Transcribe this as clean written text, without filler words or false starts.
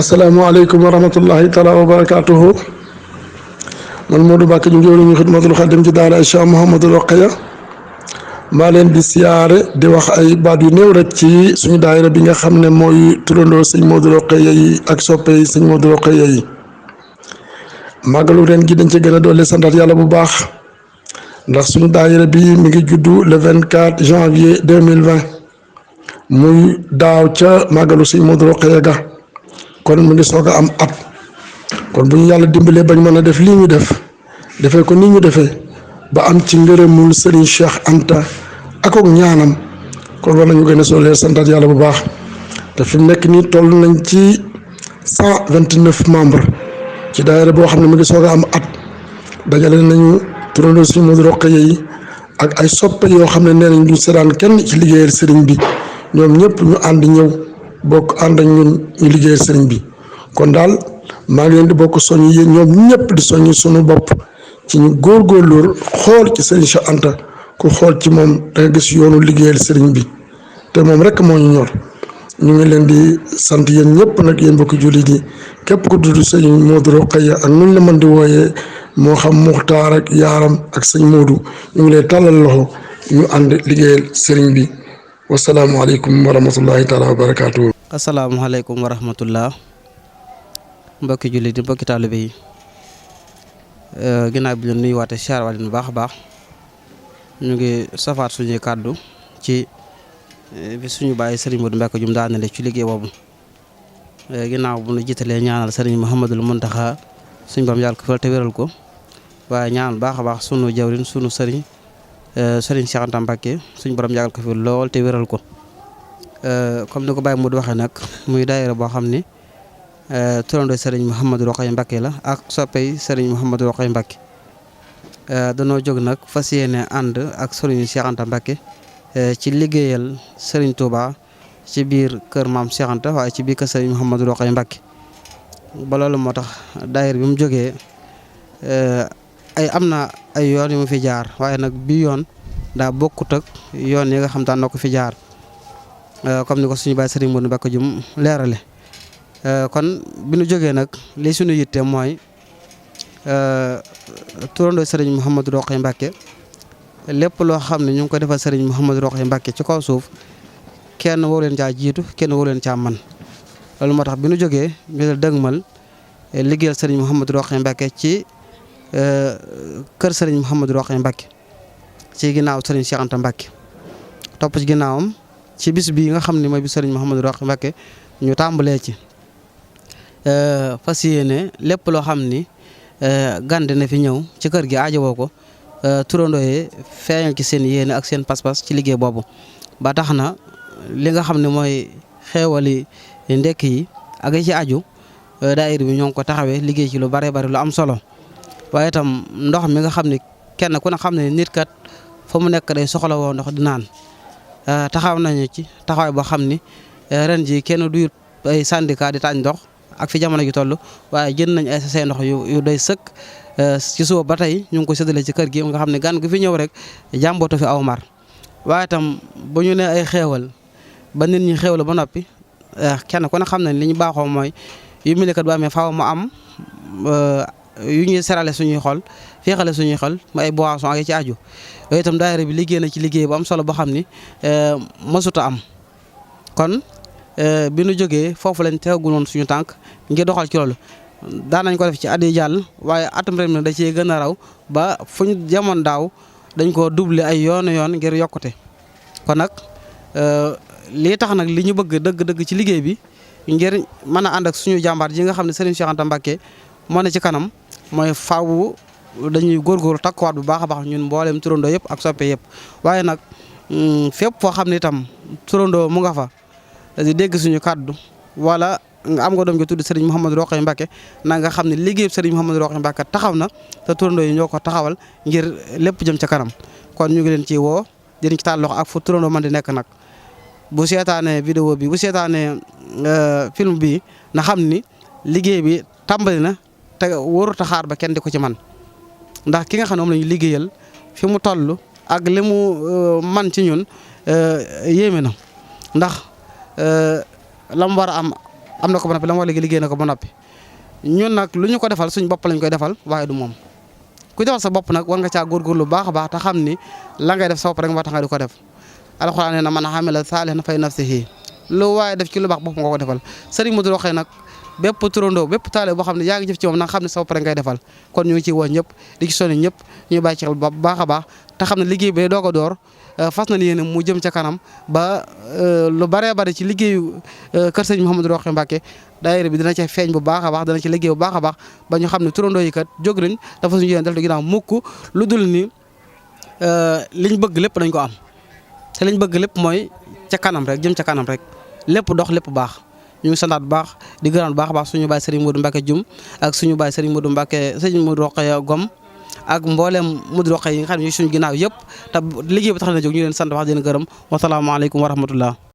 asalaamaaleykum wa rahmatullahi taala wa barakaatuhu man Modou Mbacke ñu ngi woon ñu xidmatul xadim ci daara Cheikh Mouhamadou Rokhaya maa leen di siyaare di wax ay baat yu néew rek ci suñu daayira bi nga xam ne mooy turandoo sëñ Modou Rokhaya yi ak soppe yi sëñ Modou Rokhaya yi màggalu ren gi dañ ci gën a dolli santat yàlla bu baax ndax suñu daayira bi mi ngi juddu le 24 janvier 2020 muy daaw ca màggalu sëñ Modou Rokhaya ga kon mu ngi soog a am at kon bu ñu yàlla dimbalee bañ mën a def lii ñu def defee ko ni ñu defee ba am ci ngërëmul Serigne Cheikh Anta ak ñaanam kon war nañu gën a soolee santat yàlla bu baax te fi mu nekk nii toll nañ ci 129 membres ci daayira boo xam ne mu ngi soog a am at dajale nañu turandoo Serigne Modou Rokhaya yi ak ay soppe yoo xam ne nee nañ du seetaan kenn ci liggéeyal Serigne bi ñoom ñëpp ñu ànd ñëw bokk ànd ak ñun ñu liggéeyal Serigne bi kon daal maa ngi leen di bokk soññ yéen ñoom ñëpp di soññ suñu bopp ci ñu góorgóorlu xool ci Serigne Cheikh Anta ku xool ci moom da nga gis yoonu liggéeyal Serigne bi te moom rek moo ñu ñor ñu ngi leen di sant yéen ñëpp nag yéen bokki jullit yi képp ku tudd sëñ Modou Rokhaya ak nuñ la mën di wooyee moo xam Muxtaar ak Yaaram ak sëñ Modou ñu ngi leen tàllal loxo ñu ànd liggéeyal Serigne bi wasalaamualeykum wa rahmatullahi taala wa barakaatu. asalaamaaleykum wa rahmatullah mbokki jullit yi mbokki taalibe yi ginnaaw bi ñu nuyuwaate siyaar waale bu baax a baax ñu ngi safaat suñuy kàddu ci bi suñu bàyyi Serigne Modou Mbacke jum daanale ci liggéey boobu ginnaaw bu ñu jiitalee ñaanal Serigne Mouhamadul Mountakha suñu borom yàlla ko fal te wéral ko waaye ñaanal baax a baax sunu jawrin sunu Serigne Cheikh Anta Mbacke suñu borom yàggal ko fi lool te wéral ko comme ni ko Baye Modou waxee nag muy daayira boo xam ni turandoo Serigne Mouhamadou Rokhaya Mbacke la ak soppey Serigne Mouhamadou Rokhaya Mbacke danoo jóg nag fas yéene ànd ak Serigne Cheikh Anta Mbacke ci liggéeyal Serigne Touba ci biir kër maam Cheikh Anta waaye ci biir kër Serigne Mouhamadou Rokhaya Mbacke ba loolu moo tax daayira bi mu jógee am na ay yoon yu mu fi jaar waaye nag bi yoon daa bokkut ak yoon yi nga xam daan na ko fi jaar comme ni ko suñu baay Serigne Modou Mbacke jum leerale kon bi nu jógee nag li suñu yitte mooy turandoo Serigne Mouhamadou Rokhaya Mbacke lépp loo xam ne ñu ngi ko defal Serigne Mouhamadou Rokhaya Mbacke ci kaw suuf kenn waru leen caa jiitu kenn waru leen caa man loolu moo tax bi nu jógee ñu la dëgmal liggéeyal Serigne Mouhamadou Rokhaya Mbacke ci kër Serigne Mouhamadou Rokhaya Mbacke ci ginnaaw Serigne Cheikh Anta Mbacke topp ci ginnaawam ci bis bii nga xam ne mooy bis Serigne Mouhamadou Rokhaya Mbacke ñu tàmbalee ci fas yéene lépp loo xam ni gànde na fi ñëw ci kër gi aajowoo ko turandoo yi feeñal ci seen yéene ak seen pas-pas ci liggéey boobu ba tax na li nga xam ne mooy xeewali ndekk yi ak yi ci aju daayira bi ñoo ngi ko taxawee liggéey ci lu bare bari lu am solo waaye itam ndox mi nga xam ne kenn ku ne xam ne nit kat fa mu nekk day soxla woo ndox di naan taxaw nañu ci taxawaay boo xam ni ren ji kenn du ay syndicat di taaj ndox ak fi jamono ji toll waaye jënd nañ ay sachet ndox yu doy sëkk ci suba ba tey ñu ngi ko séddale ci kër gi nga xam ne gan gu fi ñëw rek jàmbootu fi aw mar waaye itam bu ñu ne ay xeewal ba nit ñi xeewal ba noppi kenn ku ne xam ne li ñu baaxoo mooy yu mel ni kat bu amee faaw mu am yu ñuy serale suñuy xol féexale suñuy xol mu ay boisson ak ci aju yooyu itam daayira bi liggéey na ci liggéey bu am solo boo xam ni mësuta am kon bi nu jógee foofu lañ teegul woon suñu tànk ngir doxal ci loolu daan nañ ko def ci at yi jàll waaye atum ren da cee gën a raw ba fu ñu jamoon daaw dañ ko doubler ay yoon ngir yokkute kon nag lii tax nag li ñu bëgg dëgg-dëgg ci liggéey bi ngir mën a ànd ak suñu jàmbaar ji nga xam ne Serigne Cheikh Anta Mbacke moo ne ci kanam mooy faaw dañuy góorgóorlu takkuwaat bu baax a baax ñun mboolem turandoo yëpp ak soppe yëpp waaye nag fépp foo xam ne itam turandoo mu nga fa di dégg suñu kàddu wala nga am nga doom jo tudd Serigne Mouhamadou Rokhaya Mbacke na nga xam ne liggéey Serigne Mouhamadou Rokhaya Mbacke taxaw na te turandoo yi ñoo ko taxawal ngir lépp jëm ca kanam kon ñu ngi leen ci woo dinañ ci taal loxo ak fu turandoo man di nekk nag bu seetaanee vidéo bi bu seetaanee film bi na xam ni liggéey bi tàmbali na te warut a xaar ba kenn di ko ci man ndax ki nga xam ne moom la ñu liggéeyal fi mu toll ak li mu man ci ñun yéeme na ndax lam war a am am na ko ba noppi la mu war a liggéey na ko ba noppi ñun nag lu ñu ko defal suñ bopp lañ koy defal waaye du moom ku defal sa bopp nag war nga caa góorgóorlu bu baax a baax te xam ni la ngay def sa bopp rek moo tax nga di ko def alxuraan nee na man amila saalihan fali nafsihi lu waaye def ci lu baax bopp nga ko defal Serigne Modou Rokhaya nag bépp turandoo bépp taale boo xam ne yaa ngi jëf ci moom nag xam ne sa bopp rek ngay defal kon ñu ngi ciy woo ñëpp di ci sonn ñëpp ñuy bàyyi ci xel bu baax a baax te xam ne liggéey bi doog a door fas na yéene mu jëm ca kanam ba lu baree bari ci liggéeyu kër sëñ Mouhamadou Rokhaya Mbacké daayira bi dina ci feeñ bu baax a baax dana ci liggéey bu baax a baax ba ñu xam ne turandoo yi kat jóg nañ dafa suñu yéene def di ginnaaw mukk lu dul ni liñ bëgg lépp dañ ko am te liñ bëgg lépp mooy ca kanam rek jëm ca kanam rek lépp dox lépp baax ñu ngi santaat bu baax di gërëm bu baax a baax suñu baay Serigne Modou Mbacké Dioum ak suñu baay Serigne Modou Mbacké Serigne Modou Rokhaya Gom ak mboolem Modou Rokhaya yi nga xam ne ñu suñu ginnaaw yëpp te liggéey bi tax na jóg ñu leen sant wax di leen gërëm wasalaamaaleykum wa rahmatullah